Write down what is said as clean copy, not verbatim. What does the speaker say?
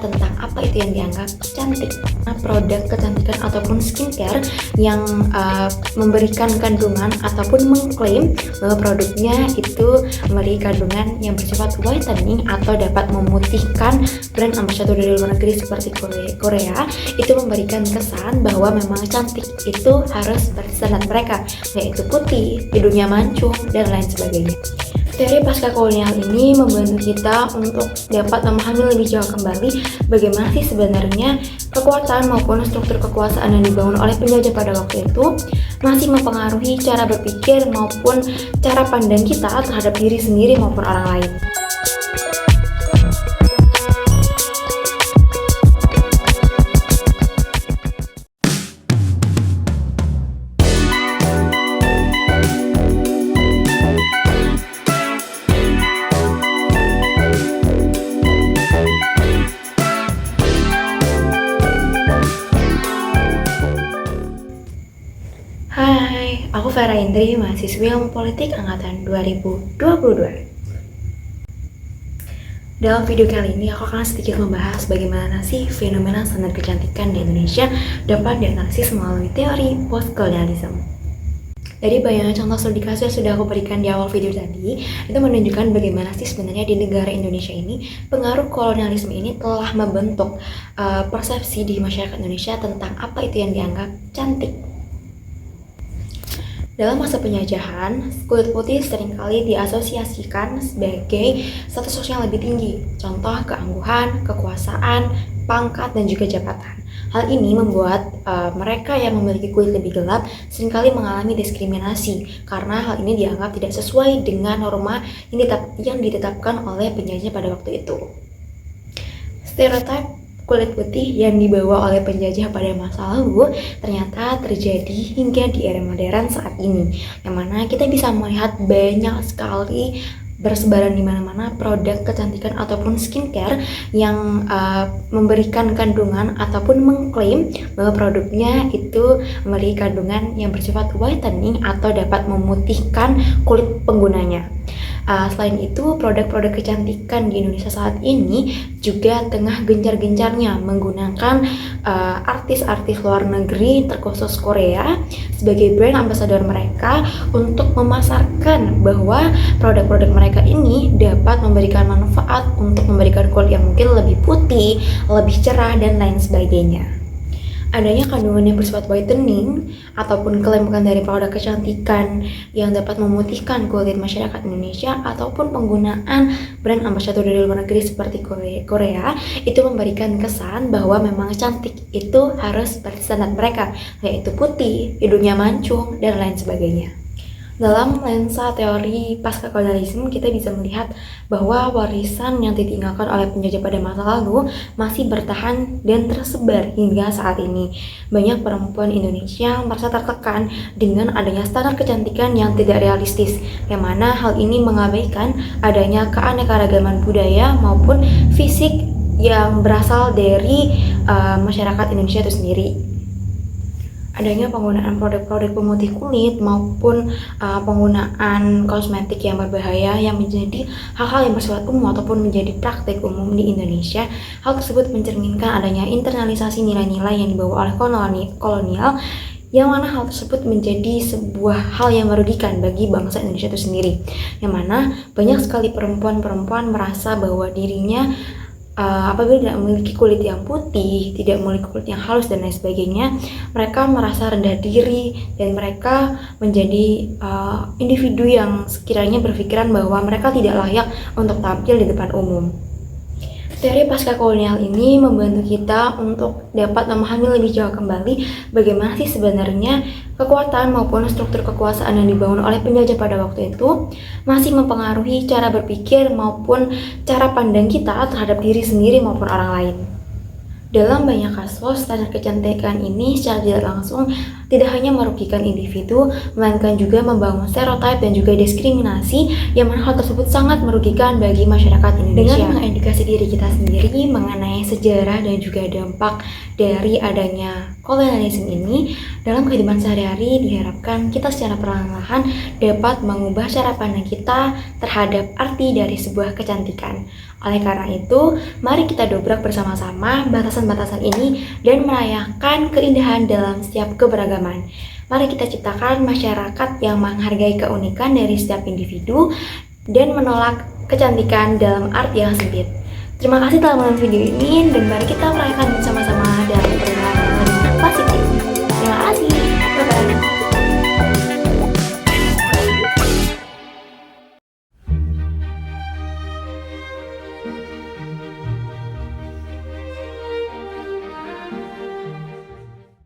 tentang apa itu yang dianggap cantik. Produk kecantikan ataupun skincare yang memberikan kandungan ataupun mengklaim bahwa produknya itu memiliki kandungan yang bersifat whitening atau dapat memutihkan. Brand ambassador dari luar negeri seperti Korea itu memberikan kesan bahwa memang cantik itu harus seperti standar mereka, yaitu putih, hidungnya mancung, dan lain sebagainya. Teori pasca kolonial ini membantu kita untuk dapat memahami lebih jauh kembali bagaimana sih sebenarnya kekuatan maupun struktur kekuasaan yang dibangun oleh penjajah pada waktu itu masih mempengaruhi cara berpikir maupun cara pandang kita terhadap diri sendiri maupun orang lain. Hai, aku Vera Indri, mahasiswi Ilmu Politik Angkatan 2022. Dalam video kali ini, aku akan sedikit membahas bagaimana sih fenomena standar kecantikan di Indonesia dapat dianalisis melalui teori post-kolonialisme. Dari bayangan contoh studi kasus yang sudah aku berikan di awal video tadi, itu menunjukkan bagaimana sih sebenarnya di negara Indonesia ini pengaruh kolonialisme ini telah membentuk persepsi di masyarakat Indonesia tentang apa itu yang dianggap cantik. Dalam masa penjajahan, kulit putih seringkali diasosiasikan sebagai status sosial lebih tinggi, contoh keangguhan, kekuasaan, pangkat, dan juga jabatan. Hal ini membuat mereka yang memiliki kulit lebih gelap seringkali mengalami diskriminasi karena hal ini dianggap tidak sesuai dengan norma yang ditetapkan oleh penjajah pada waktu itu. Stereotip kulit putih yang dibawa oleh penjajah pada masa lalu ternyata terjadi hingga di era modern saat ini, yang mana kita bisa melihat banyak sekali bersebaran di mana-mana produk kecantikan ataupun skincare yang memberikan kandungan ataupun mengklaim bahwa produknya itu memiliki kandungan yang bersifat whitening atau dapat memutihkan kulit penggunanya. Selain itu, produk-produk kecantikan di Indonesia saat ini juga tengah gencar-gencarnya menggunakan artis-artis luar negeri, terkhusus Korea, sebagai brand ambassador mereka untuk memasarkan bahwa produk-produk mereka ini dapat memberikan manfaat untuk memberikan kulit yang mungkin lebih putih, lebih cerah, dan lain sebagainya. Adanya kandungan yang bersifat whitening ataupun klaim dari produk kecantikan yang dapat memutihkan kulit masyarakat Indonesia ataupun penggunaan brand ambassador dari luar negeri seperti Korea itu memberikan kesan bahwa memang cantik itu harus seperti standar mereka, yaitu putih, hidungnya mancung, dan lain sebagainya. Dalam lensa teori pasca kolonialisme, kita bisa melihat bahwa warisan yang ditinggalkan oleh penjajah pada masa lalu masih bertahan dan tersebar hingga saat ini. Banyak perempuan Indonesia merasa tertekan dengan adanya standar kecantikan yang tidak realistis, yang mana hal ini mengabaikan adanya keanekaragaman budaya maupun fisik yang berasal dari masyarakat Indonesia itu sendiri. Adanya penggunaan produk-produk pemutih kulit maupun penggunaan kosmetik yang berbahaya yang menjadi hal-hal yang bersifat umum ataupun menjadi praktik umum di Indonesia. Hal tersebut mencerminkan adanya internalisasi nilai-nilai yang dibawa oleh kolonial, yang mana hal tersebut menjadi sebuah hal yang merugikan bagi bangsa Indonesia itu sendiri, yang mana banyak sekali perempuan-perempuan merasa bahwa dirinya apabila tidak memiliki kulit yang putih, tidak memiliki kulit yang halus dan lain sebagainya, mereka merasa rendah diri dan mereka menjadi individu yang sekiranya berpikiran bahwa mereka tidak layak untuk tampil di depan umum. Teori pasca kolonial ini membantu kita untuk dapat memahami lebih jauh kembali bagaimana sih sebenarnya kekuatan maupun struktur kekuasaan yang dibangun oleh penjajah pada waktu itu masih mempengaruhi cara berpikir maupun cara pandang kita terhadap diri sendiri maupun orang lain. Dalam banyak kasus, standar kecantikan ini secara tidak langsung tidak hanya merugikan individu, melainkan juga membangun stereotip dan juga diskriminasi, yang mana hal tersebut sangat merugikan bagi masyarakat Indonesia. Dengan mengedukasi diri kita sendiri mengenai sejarah dan juga dampak dari adanya Kolonialisme ini dalam kehidupan sehari-hari diharapkan kita secara perlahan-lahan dapat mengubah cara pandang kita terhadap arti dari sebuah kecantikan. Oleh karena itu, mari kita dobrak bersama-sama batasan-batasan ini dan merayakan keindahan dalam setiap keberagaman. Mari kita ciptakan masyarakat yang menghargai keunikan dari setiap individu dan menolak kecantikan dalam arti yang sempit. Terima kasih telah menonton video ini dan mari kita merayakan bersama